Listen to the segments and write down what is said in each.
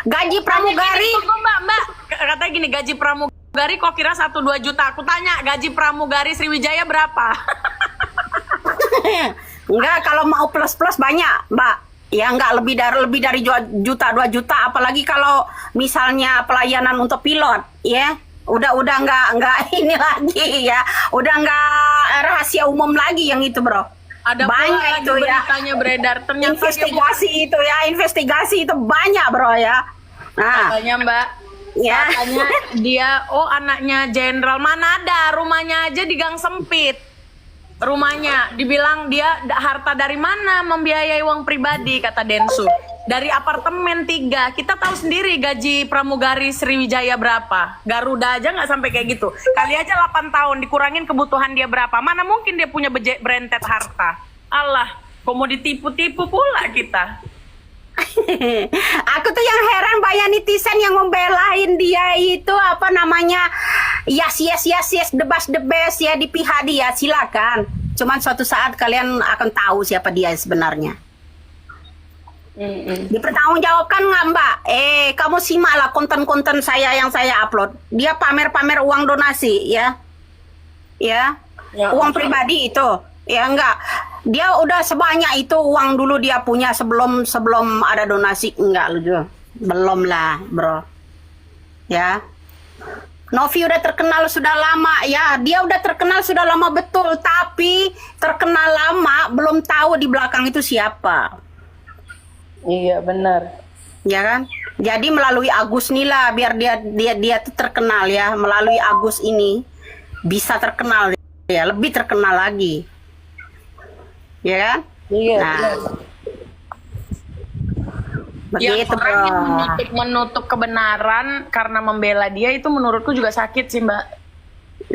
Gaji pramugari. Tunggu, Mbak. Katanya gini, gaji pramugari kok kira 1-2 juta. Aku tanya, gaji pramugari Sriwijaya berapa? Enggak, kalau mau plus-plus banyak, Mbak. Ya enggak lebih dari juta 2 juta, apalagi kalau misalnya pelayanan untuk pilot, ya. Udah enggak ini lagi ya. Udah enggak rahasia umum lagi yang itu, Bro. Ada banyak itu ya. Beritanya beredar. Ternyata investigasi itu banyak, Bro ya. Nah, katanya Mbak, ya. katanya dia anaknya jenderal. Mana ada, rumahnya aja di gang sempit. Rumahnya dibilang dia harta dari mana membiayai uang pribadi, kata Densu. Dari apartemen 3. Kita tahu sendiri gaji pramugari Sriwijaya berapa. Garuda aja nggak sampai kayak gitu. Kali aja 8 tahun dikurangin kebutuhan dia berapa. Mana mungkin dia punya berentet harta. Allah, kok mau ditipu-tipu pula kita. Aku tuh yang heran banyak netizen yang membelain dia itu apa namanya, yes the best ya, di pihak dia. Silakan, cuman suatu saat kalian akan tahu siapa dia sebenarnya. Dipertanggungjawabkan nggak, Mbak? Kamu simaklah konten-konten saya yang saya upload. Dia pamer-pamer uang donasi ya uang pribadi itu ya. Enggak, dia udah sebanyak itu uang dulu dia punya sebelum ada donasi. Enggak, lu belum lah, Bro ya. Novi udah terkenal sudah lama ya, dia udah terkenal sudah lama betul, tapi terkenal lama belum tahu di belakang itu siapa. Iya benar. Ya kan? Jadi melalui Agus Nila biar dia tuh terkenal ya, melalui Agus ini bisa terkenal ya, lebih terkenal lagi. Ya kan? Iya. Nah, begitu, orang Bro. yang menutup kebenaran karena membela dia itu menurutku juga sakit sih, Mbak.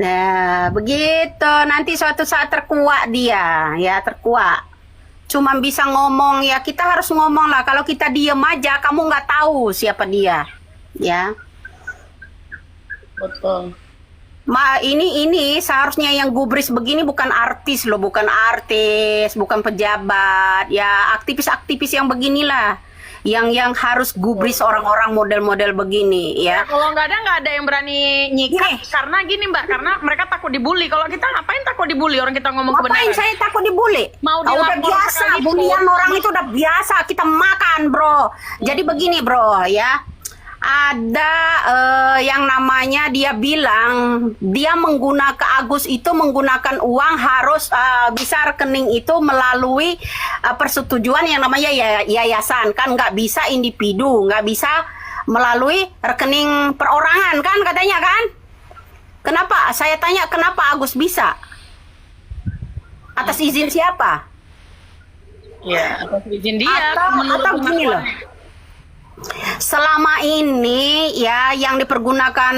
Nah, begitu. Nanti suatu saat terkuak dia, ya terkuak. Cuma bisa ngomong ya, kita harus ngomong lah. Kalau kita diem aja, kamu nggak tahu siapa dia, ya. Betul. Ini seharusnya yang gubris begini bukan artis loh, bukan artis, bukan pejabat, ya aktivis-aktivis yang beginilah, yang harus gubris orang-orang model-model begini, ya. Kalau nggak ada yang berani nyikat. Karena gini, Mbak, karena mereka takut dibully. Kalau kita ngapain takut dibully? Orang kita ngomong Ngapain kebenaran. saya takut dibully? Mau udah dilapor biasa, sekalipun. bulian orang itu udah biasa, kita makan, Bro. Jadi begini, Bro, ya. Ada yang namanya dia bilang dia menggunakan Agus itu menggunakan uang harus bisa rekening itu melalui persetujuan yang namanya yayasan, kan nggak bisa individu, nggak bisa melalui rekening perorangan kan katanya kan. Kenapa? Saya tanya kenapa Agus bisa? Atas izin siapa? Ya, atas izin dia. Atau gini loh. Selama ini ya yang dipergunakan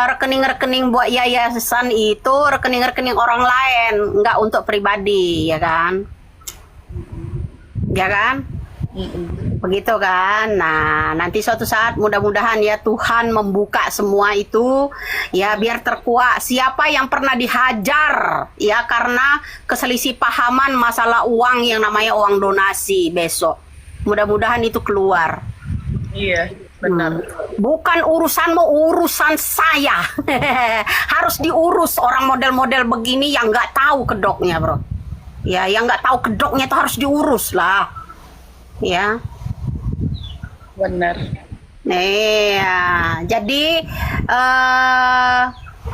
rekening-rekening buat yayasan itu rekening-rekening orang lain, nggak untuk pribadi, ya kan? Ya kan? Begitu kan? Nah, nanti suatu saat mudah-mudahan ya Tuhan membuka semua itu ya biar terkuak siapa yang pernah dihajar ya karena keselisih pahaman masalah uang yang namanya uang donasi besok. Mudah-mudahan itu keluar. Iya, benar. Bukan urusanmu, urusan saya. Harus diurus orang model-model begini yang nggak tahu kedoknya, Bro. Ya, yang nggak tahu kedoknya itu harus diurus lah. Ya. Benar. Iya, jadi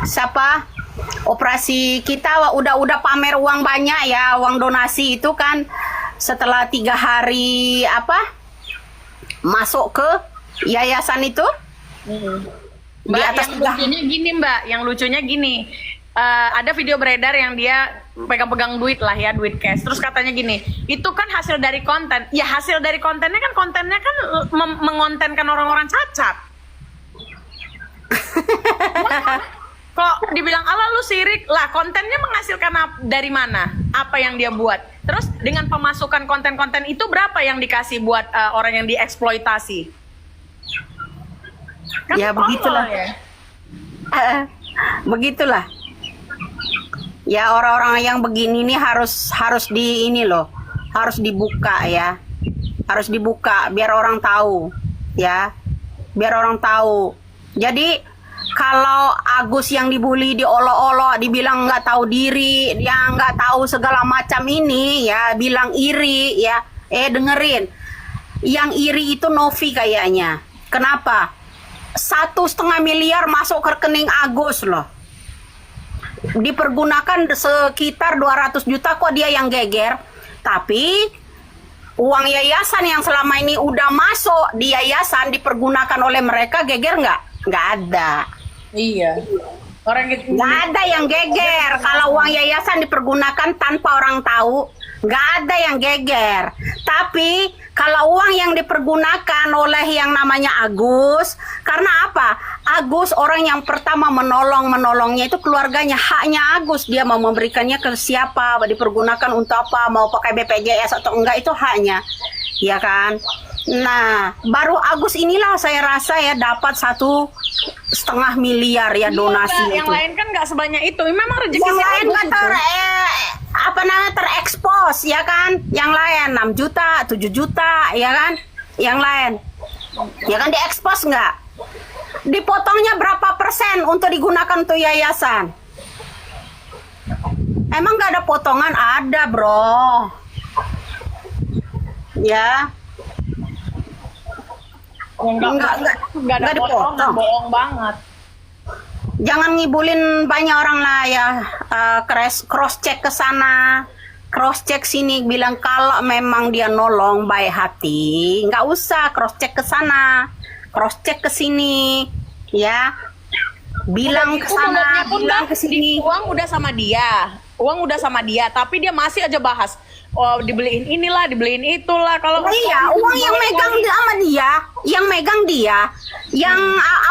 siapa? Operasi kita udah pamer uang banyak ya, uang donasi itu kan setelah 3 hari masuk ke yayasan itu. Di Mbak, atas yang lucunya gini, Mbak, yang lucunya gini. Ada video beredar yang dia pegang-pegang duit lah ya, duit cash. Terus katanya gini, itu kan hasil dari konten. Ya hasil dari kontennya kan mengontenkan orang-orang cacat. Kok dibilang ala lu sirik lah, kontennya menghasilkan dari mana? Apa yang dia buat? Terus dengan pemasukan konten-konten itu berapa yang dikasih buat orang yang dieksploitasi? Kan Ya begitulah ya. Begitulah ya, orang-orang yang begini nih harus di ini loh, harus dibuka ya, harus dibuka biar orang tahu ya. biar orang tahu. Jadi kalau Agus yang dibully, diolok-olok, dibilang nggak tahu diri, dia nggak tahu segala macam ini, ya bilang iri, ya. Dengerin, yang iri itu Novi kayaknya. Kenapa? 1,5 miliar masuk ke rekening Agus loh. Dipergunakan sekitar 200 juta, kok dia yang geger. Tapi uang yayasan yang selama ini udah masuk di yayasan dipergunakan oleh mereka, geger nggak? Nggak ada. Iya. Orang gitu. Nggak ada yang geger. Kalau uang yayasan dipergunakan tanpa orang tahu, nggak ada yang geger. Tapi kalau uang yang dipergunakan oleh yang namanya Agus, karena apa? Agus orang yang pertama menolongnya itu keluarganya, haknya Agus. Dia mau memberikannya ke siapa, dipergunakan untuk apa, mau pakai BPJS atau enggak, itu haknya, ya kan? Nah, baru Agus inilah saya rasa ya dapat 1,5 miliar ya donasi Yang itu. lain kan nggak sebanyak itu. Memang rezeki Yang si lain Agus nggak itu. terekspos, ya kan? Yang lain 6 juta, 7 juta, ya kan? Yang lain, ya kan diekspos nggak? Dipotongnya berapa persen untuk digunakan untuk yayasan? Emang nggak ada potongan? Ada, bro. Ya. Enggak ada dipotong. potongan, bohong banget. Jangan ngibulin banyak orang lah ya. Cross check ke sana, cross check sini, bilang kalau memang dia nolong baik hati, nggak usah cross check ke sana, cross check ke sini, ya. Bilang ke sana, bilang ke sini. Uang udah sama dia, tapi dia masih aja bahas. Oh, dibeliin inilah, dibeliin itulah. Kalau Iya, uang yang megang sama dia, yang megang dia, yang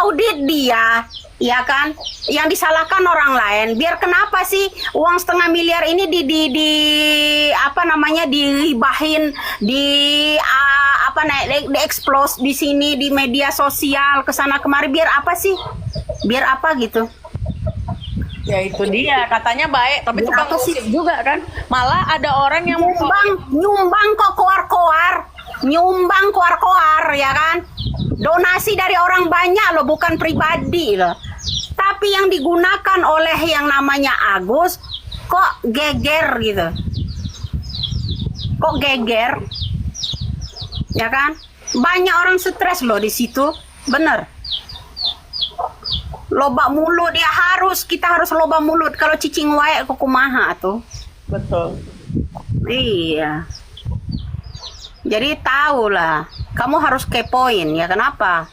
audit dia, ya kan? Yang disalahkan orang lain. Biar kenapa sih uang 1,5 miliar ini dilibahin, dieksplos di sini di media sosial, kesana kemari, biar apa sih? Biar apa gitu? ya itu dia, katanya baik, tapi Ya, tukang apa sih? gosip juga kan. Malah ada orang yang nyumbang kok nyumbang koar-koar, ya kan? Donasi dari orang banyak loh, bukan pribadi loh. Tapi yang digunakan oleh yang namanya Agus kok geger gitu. Kok geger? Ya kan? Banyak orang stres loh di situ. Bener. Loba mulut kita harus loba mulut. Kalau cicing wae kok kumaha tuh. betul. Iya. Jadi tahu lah. Kamu harus kepoin ya, kenapa?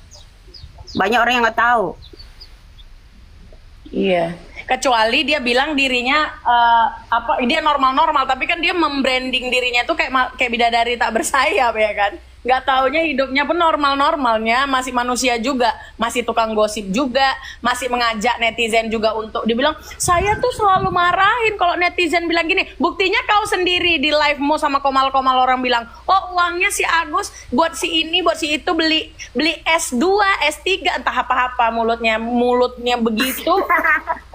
Banyak orang yang nggak tahu. Iya. Kecuali dia bilang dirinya dia normal-normal, tapi kan dia membranding dirinya tuh kayak bidadari tak bersayap, ya kan? Nggak taunya hidupnya pun normal-normalnya, masih manusia juga, masih tukang gosip juga, masih mengajak netizen juga untuk dibilang, saya tuh selalu marahin kalau netizen bilang gini. Buktinya kau sendiri di live-mu sama komal-komal orang bilang, oh uangnya si Agus buat si ini, buat si itu, beli S2, S3, entah apa-apa, mulutnya begitu.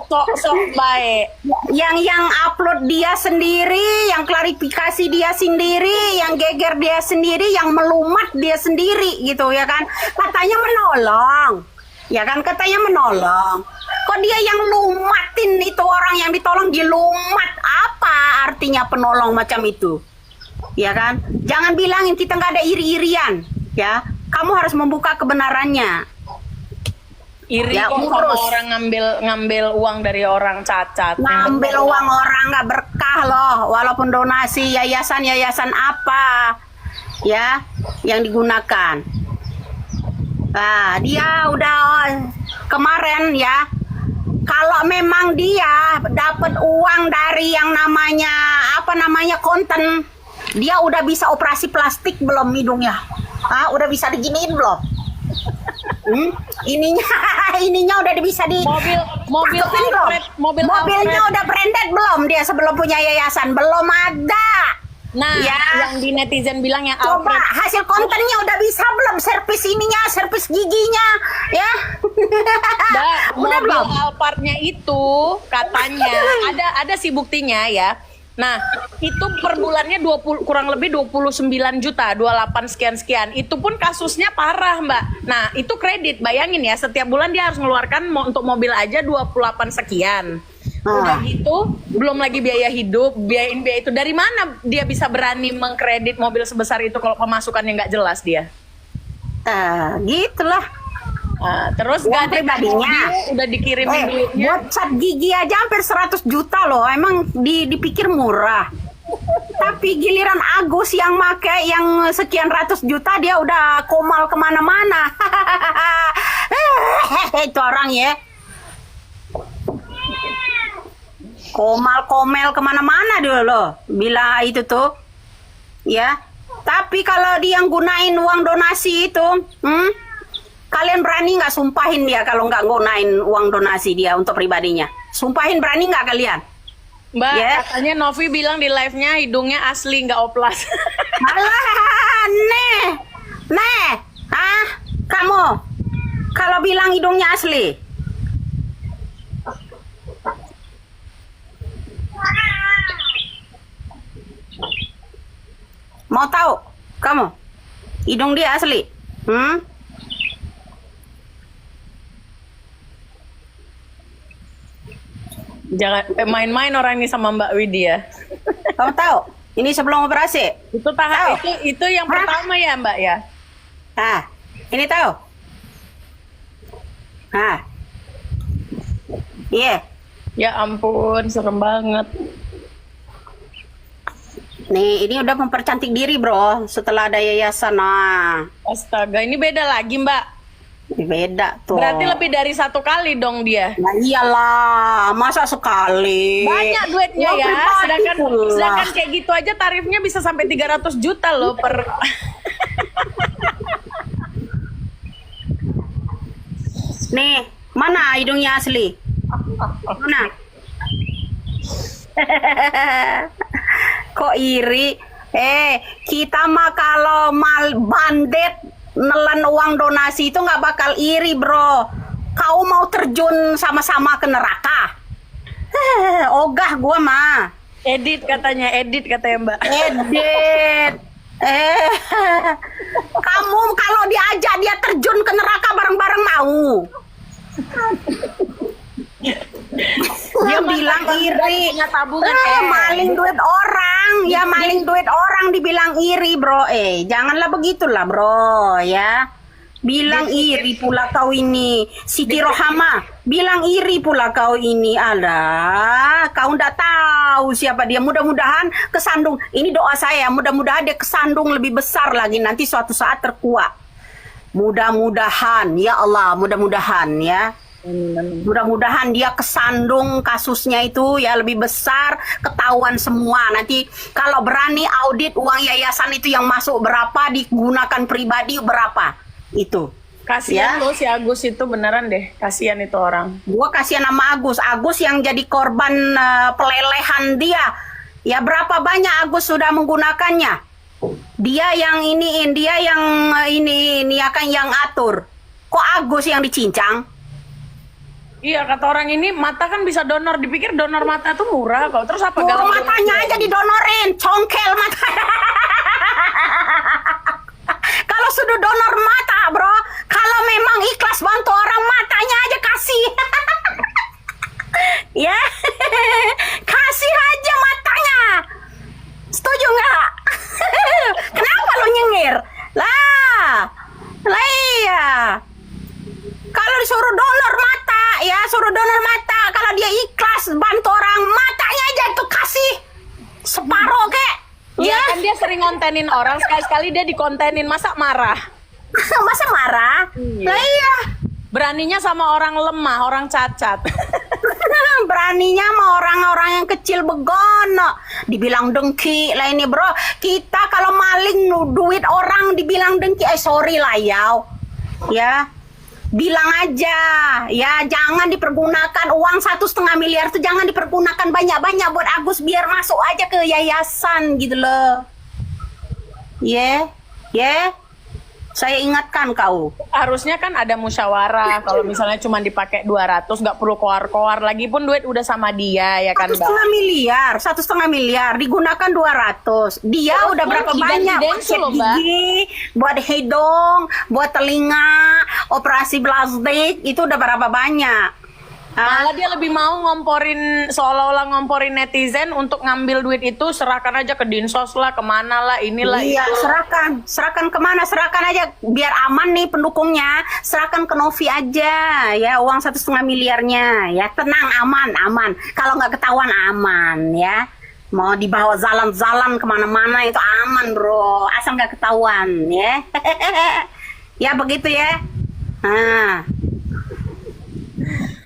Sok baik. Yang upload dia sendiri, yang klarifikasi dia sendiri, yang geger dia sendiri, yang melumat dia sendiri gitu ya kan. Katanya menolong. Ya kan, katanya menolong. Kok dia yang lumatin itu orang yang ditolong dilumat? Apa artinya penolong macam itu? Ya kan? Jangan bilangin kita nggak ada iri-irian, ya. Kamu harus membuka kebenarannya. Iri Ya, kok sama urus. orang ngambil uang dari orang cacat. Ngambil uang orang nggak berkah loh, walaupun donasi yayasan apa ya yang digunakan. Nah, dia udah kemarin ya, kalau memang dia dapat uang dari yang namanya konten, dia udah bisa operasi plastik belum hidungnya? Udah bisa diginiin belum? Ininya udah bisa di mobil cakepin belum? Alfred, Mobilnya Alfred. udah branded belum dia sebelum punya yayasan? Belum ada. Nah, Ya. yang di netizen bilang yang Coba Alfred, hasil kontennya udah bisa belum? Servis ininya, servis giginya, ya? Mbak, Udah mobil belum? Alphardnya itu katanya ada sih buktinya ya. Nah, itu per bulannya 20, kurang lebih 29 juta, 28 sekian-sekian. Itu pun kasusnya parah, Mbak. Nah, itu kredit. Bayangin ya, setiap bulan dia harus mengeluarkan untuk mobil aja 28 sekian. Udah gitu, belum lagi biaya hidup, biayain biaya itu. Dari mana dia bisa berani mengkredit mobil sebesar itu kalau pemasukannya nggak jelas dia? Gitulah. Terus Uang gak ada pribadinya. udah dikirimin duitnya. Buat cat gigi aja hampir 100 juta loh. Emang dipikir murah. Tapi giliran Agus yang make yang sekian ratus juta dia udah komal kemana-mana. Itu orang ya. Komal-komel kemana-mana dulu loh. Bila itu tuh. Ya. Tapi kalau dia gunain uang donasi itu, kalian berani nggak sumpahin dia kalau nggak gunain uang donasi dia untuk pribadinya? Sumpahin berani nggak kalian? Mbak, Ya. katanya Novi bilang di live-nya hidungnya asli nggak oplas. Alah, kamu kalau bilang hidungnya asli. Mau tahu kamu hidung dia asli? Jangan main-main orang ini sama Mbak Widya. Kamu tahu? Ini sebelum operasi. Itu tahap itu yang pertama ya, Mbak ya. Ini tahu? Iya. Ya ampun, serem banget. Nih, ini udah mempercantik diri, bro. Setelah ada yayasan, Astaga, ini beda lagi, Mbak. beda tuh. Berarti lebih dari 1 kali dong dia. Nah, iyalah, masa sekali. Banyak duitnya Uang ya. pribadi Sedangkan pula. kayak gitu aja tarifnya bisa sampai 300 juta loh per. Nih, mana hidungnya asli? Mana? Kok iri? Kita mah kalau mal bandet nelan uang donasi itu nggak bakal iri, bro. Kau mau terjun sama-sama ke neraka? Ogah gua mah. Edit katanya Mbak. Edit. Kamu kalau diajak dia terjun ke neraka bareng-bareng mau? Dia bilang iri. Punya tabungan Maling duit orang. Ya maling duit orang dibilang iri, bro. Janganlah begitulah, bro, ya. Bilang iri pula kau ini. Siti Rohama bilang iri pula kau ini. Alah, kau ndak tahu siapa dia. Mudah-mudahan kesandung. Ini doa saya, mudah-mudahan dia kesandung lebih besar lagi nanti suatu saat terkuat. Mudah-mudahan, ya Allah, mudah-mudahan ya. Mudah-mudahan dia kesandung kasusnya itu ya lebih besar, ketahuan semua. Nanti kalau berani audit uang yayasan itu yang masuk berapa, digunakan pribadi berapa. Itu. Kasihan loh si Agus itu, beneran deh. Kasihan itu orang. Gua kasihan sama Agus. Agus yang jadi korban pelelehan dia. Ya berapa banyak Agus sudah menggunakannya. Dia yang iniin, dia yang ini akan yang atur. Kok Agus yang dicincang? Iya, kata orang ini mata kan bisa donor. Dipikir donor mata tuh murah kok. Terus apa Tuh, matanya aja didonorin, congkel mata. Kalau sudah donor mata, bro, kalau memang ikhlas bantu orang, matanya aja kasih. Ya, kasih aja matanya. Setuju nggak? Kenapa lu nyengir? Lah iya. Kalau disuruh donor mata, ya suruh donor mata. Kalau dia ikhlas bantu orang, matanya aja tuh kasih separuh kek. Iya kan dia sering ngontenin orang, sekali-sekali dia dikontenin, masa marah? Masa marah? Lah iya. Beraninya sama orang lemah, orang cacat. Beraninya sama orang-orang yang kecil begono. Dibilang dengki lah ini, bro. Kita kalau maling duit orang dibilang dengki, sorry lah ya. Bilang aja, ya jangan dipergunakan uang 1,5 miliar itu jangan dipergunakan banyak-banyak buat Agus, biar masuk aja ke yayasan gitu loh. Yeah. Saya ingatkan kau. Harusnya kan ada musyawarah. Kalau misalnya cuma dipakai 200, nggak perlu koar-koar. Lagi pun duit udah sama dia, ya kan, Satu Mbak? setengah miliar, 1,5 miliar digunakan 200. Dia Terus udah berapa diganti banyak buat Densu cek loh, Mbak. gigi, buat hidung, buat telinga, operasi plastik, itu udah berapa banyak? Malah dia lebih mau ngomporin, seolah-olah ngomporin netizen untuk ngambil duit itu, serahkan aja ke Dinsos lah, kemana lah, inilah Iya, itu. serahkan kemana? Serahkan aja biar aman nih pendukungnya. Serahkan ke Novi aja, ya uang 1,5 miliarnya, ya tenang, aman. Kalau nggak ketahuan aman, ya. Mau dibawa jalan-jalan kemana-mana itu aman, bro. Asal nggak ketahuan, ya. Ya begitu ya. Nah.